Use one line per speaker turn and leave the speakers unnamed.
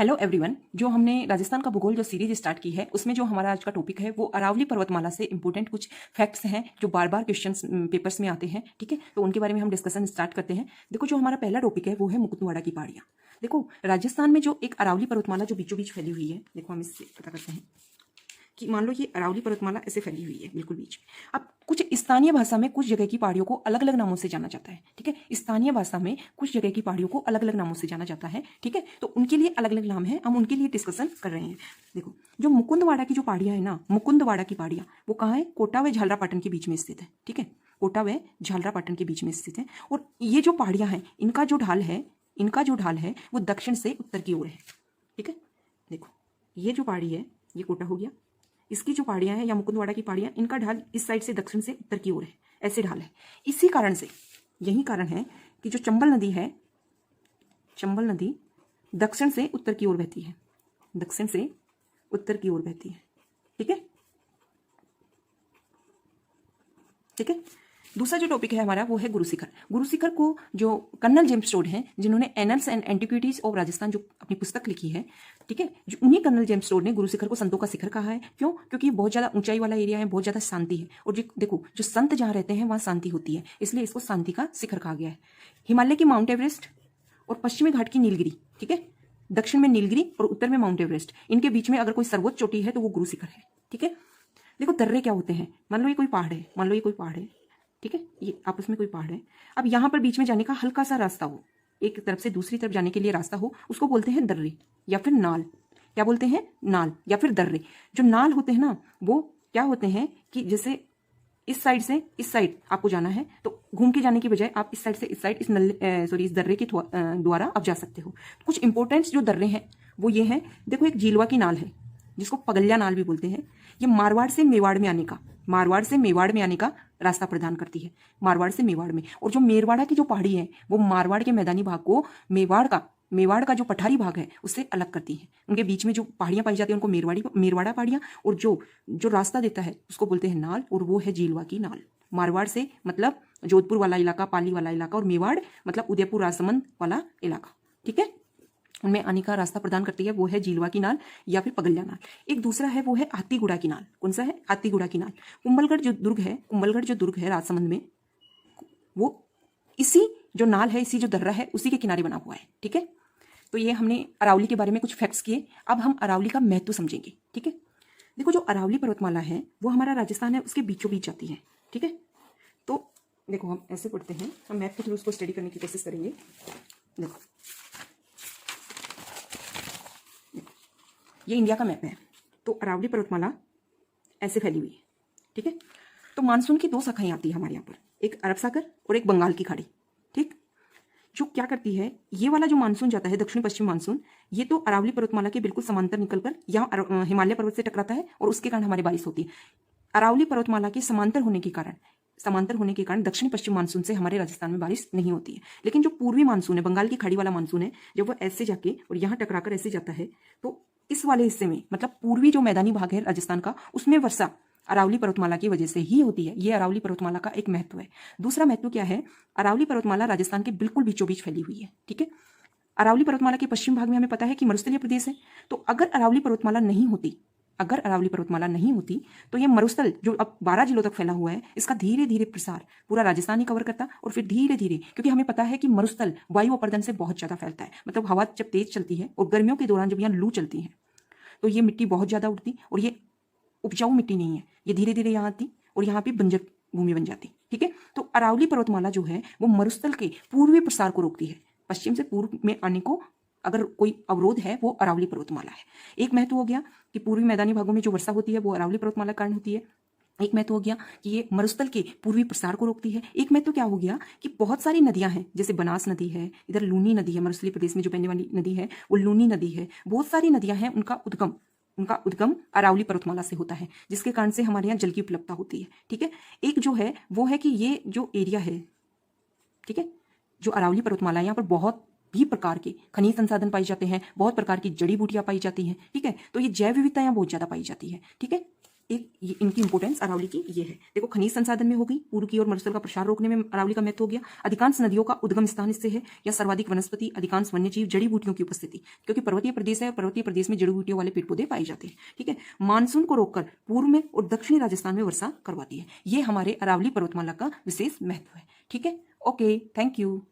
Hello everyone. जो हमने राजस्थान का भूगोल जो सीरीज स्टार्ट की है उसमें जो हमारा आज का टॉपिक है वो अरावली पर्वतमाला से इंपॉर्टेंट कुछ फैक्ट्स हैं जो बार बार क्वेश्चंस पेपर्स में आते हैं। ठीक है, तो उनके बारे में हम डिस्कशन स्टार्ट करते हैं। देखो, जो हमारा पहला टॉपिक है वो है मुकुंदवाड़ा की पहाड़ियाँ। देखो, राजस्थान में जो एक अरावली पर्वतमाला जो बीचों बीच फैली हुई है, देखो हम इससे पता करते हैं कि मान लो ये अरावली पर्वतमाला ऐसे फैली हुई है बिल्कुल बीच में। अब कुछ स्थानीय भाषा में कुछ जगह की पहाड़ियों को अलग अलग नामों से जाना जाता है। ठीक है, स्थानीय भाषा में कुछ जगह की पहाड़ियों को अलग अलग नामों से जाना जाता है। ठीक है, तो उनके लिए अलग अलग नाम है, हम उनके लिए डिस्कशन कर रहे हैं। देखो, जो मुकुंदवाड़ा की जो पहाड़ियां है ना, मुकुंदवाड़ा की पहाड़ियां वो कहाँ है? कोटा व झालरापाटन के बीच में स्थित है। ठीक है, कोटा व झालरापाटन के बीच में स्थित है। और ये जो पहाड़ियां हैं इनका जो ढाल है वो दक्षिण से उत्तर की ओर है। ठीक है, देखो ये जो पहाड़ी है ये कोटा हो गया, इसकी जो पहाड़ियां हैं या मुकुंदवाड़ा की पहाड़ियां, इनका ढाल इस साइड से दक्षिण से उत्तर की ओर है, ऐसे ढाल है। इसी कारण से यही कारण है कि जो चंबल नदी है, चंबल नदी दक्षिण से उत्तर की ओर बहती है, दक्षिण से उत्तर की ओर बहती है। ठीक है, ठीक है। दूसरा जो टॉपिक है हमारा वो है गुरु शिखर। गुरु शिखर को जो कर्नल जेम्स टोड हैं, जिन्होंने annuls and antiquities of Rajasthan जो अपनी पुस्तक लिखी है, ठीक है, जो उन्हीं कर्नल जेम्स टोड ने गुरु शिखर को संतों का शिखर कहा है। क्यों? क्योंकि बहुत ज्यादा ऊंचाई वाला एरिया है, बहुत ज्यादा शांति है, और जो देखो जो संत जहाँ रहते हैं वहाँ शांति होती है, इसलिए इसको शांति का शिखर कहा गया है। हिमालय की माउंट एवरेस्ट और पश्चिमी घाट की नीलगिरी, ठीक है, दक्षिण में नीलगिरी और उत्तर में माउंट एवरेस्ट, इनके बीच में अगर कोई सर्वोच्च चोटी है तो वो गुरु शिखर है। ठीक है, देखो दर्रे क्या होते हैं, मान लो ये कोई पहाड़ है, मान लो ये कोई पहाड़ है, ठीक है, ये आपस में कोई पहाड़ है। अब यहाँ पर बीच में जाने का हल्का सा रास्ता हो, एक तरफ से दूसरी तरफ जाने के लिए रास्ता हो, उसको बोलते हैं दर्रे या फिर नाल। क्या बोलते हैं? नाल या फिर दर्रे। जो नाल होते हैं ना, वो क्या होते हैं कि जैसे इस साइड से इस साइड आपको जाना है तो घूम के जाने की बजाय आप इस साइड से इस साइड इस दर्रे के द्वारा आप जा सकते हो। कुछ इंपॉर्टेंट जो दर्रे हैं वो ये हैं। देखो, एक जीलवा की नाल है जिसको पगल्या नाल भी बोलते हैं। ये मारवाड़ से मेवाड़ में आने का रास्ता प्रदान करती है, मारवाड़ से मेवाड़ में। और जो मेरवाड़ा की जो पहाड़ी है वो मारवाड़ के मैदानी भाग को मेवाड़ का जो पठारी भाग है उससे अलग करती है। उनके बीच में जो पहाड़ियां पाई जाती है उनको मेरवाड़ा पहाड़ियां, और जो रास्ता देता है उसको बोलते हैं नाल, और वो है जीलवा की नाल। मारवाड़ से मतलब जोधपुर वाला इलाका, पाली वाला इलाका, और मेवाड़ मतलब उदयपुर राजसमंद वाला इलाका। ठीक है, उनमें आने का रास्ता प्रदान करती है, वो है जीलवा की नाल या फिर पगल्या नाल। एक दूसरा है वो है हाथीगुड़ा की नाल। कौन सा है? हाथीगुड़ा की नाल। कुंभलगढ़ जो दुर्ग है राजसमंद में, वो इसी जो नाल है, इसी जो दर्रा है, उसी के किनारे बना हुआ है। ठीक है, तो ये हमने अरावली के बारे में कुछ फैक्ट्स किए। अब हम अरावली का महत्व समझेंगे। ठीक है, देखो जो अरावली पर्वतमाला है वो हमारा राजस्थान है, उसके बीचों बीच जाती है। ठीक है, तो देखो हम ऐसे पढ़ते हैं, हम मैप के थ्रू उसको स्टडी करने की कोशिश करेंगे। देखो ये इंडिया का मैप है, तो अरावली पर्वतमाला ऐसे फैली हुई है। ठीक है, तो मानसून की दो शाखाएं आती है हमारे यहाँ पर, एक अरब सागर और एक बंगाल की खाड़ी। ठीक, जो क्या करती है, ये वाला जो मानसून जाता है दक्षिण पश्चिम मानसून, ये तो अरावली पर्वतमाला के बिल्कुल समांतर निकलकर यहाँ हिमालय पर्वत से टकराता है और उसके कारण हमारी बारिश होती है। अरावली पर्वतमाला के समांतर होने के कारण दक्षिण पश्चिम मानसून से हमारे राजस्थान में बारिश नहीं होती है। लेकिन जो पूर्वी मानसून है, बंगाल की खाड़ी वाला मानसून है, जब वो ऐसे जाके और यहाँ टकराकर ऐसे जाता है तो इस वाले हिस्से में, मतलब पूर्वी जो मैदानी भाग है राजस्थान का, उसमें वर्षा अरावली पर्वतमाला की वजह से ही होती है। ये अरावली पर्वतमाला का एक महत्व है। दूसरा महत्व क्या है? अरावली पर्वतमाला राजस्थान के बिल्कुल बीचों बीच फैली हुई है। ठीक है, अरावली पर्वतमाला के पश्चिम भाग में हमें पता है कि मरुस्थलीय प्रदेश है, तो अगर अरावली पर्वतमाला नहीं होती तो ये मरुस्थल जो अब 12 जिलों तक फैला हुआ है, इसका धीरे धीरे प्रसार पूरा राजस्थान ही कवर करता, और फिर धीरे धीरे, क्योंकि हमें पता है कि मरुस्थल वायु अपर्दन से बहुत ज्यादा फैलता है, मतलब हवा जब तेज चलती है और गर्मियों के दौरान जब यहाँ लू चलती है तो ये मिट्टी बहुत ज्यादा उड़ती, और ये उपजाऊ मिट्टी नहीं है, ये धीरे धीरे यहाँ आती और यहाँ पे बंजर भूमि बन जाती। ठीक है, तो अरावली पर्वतमाला जो है वो मरुस्थल के पूर्वी प्रसार को रोकती है। पश्चिम से पूर्व में आने को अगर कोई अवरोध है वो अरावली पर्वतमाला है। एक महत्व हो गया कि पूर्वी मैदानी भागों में जो वर्षा होती है वो अरावली पर्वतमाला कारण होती है। एक महत्व हो गया कि ये मरुस्थल के पूर्वी प्रसार को रोकती है। एक महत्व क्या हो गया कि बहुत सारी नदियां हैं, जैसे बनास नदी है, इधर लूनी नदी है, मरुस्थलीय प्रदेश में जो बहने वाली नदी है वो लूनी नदी है। बहुत सारी नदियां हैं, उनका उद्गम अरावली पर्वतमाला से होता है, जिसके कारण से हमारे यहाँ जल की उपलब्धता होती है। ठीक है, एक जो है वो है कि ये जो एरिया है, ठीक है, जो अरावली पर्वतमाला है, यहाँ पर बहुत भी प्रकार के खनिज संसाधन पाए जाते हैं, बहुत प्रकार की जड़ी बूटियां पाई जाती हैं। ठीक है, तो ये जैव विविधता यहाँ बहुत ज्यादा पाई जाती है। ठीक है, एक इनकी इंपोर्टेंस अरावली की ये है। देखो, खनिज संसाधन में होगी, पूर्व की ओर मरुस्थल का प्रसार रोकने में अरावली का महत्व हो गया। अधिकांश नदियों का उद्गम स्थान इससे है, या सर्वाधिक वनस्पति, अधिकांश वन्यजीव, जड़ी बूटियों की उपस्थिति, क्योंकि पर्वतीय प्रदेश है, पर्वतीय प्रदेश में जड़ी बूटियों वाले पेड़ पौधे पाए जाते हैं। ठीक है, मानसून को रोककर पूर्व में और दक्षिणी राजस्थान में वर्षा करवाती है। ये हमारे अरावली पर्वतमाला का विशेष महत्व है। ठीक है, ओके, थैंक यू।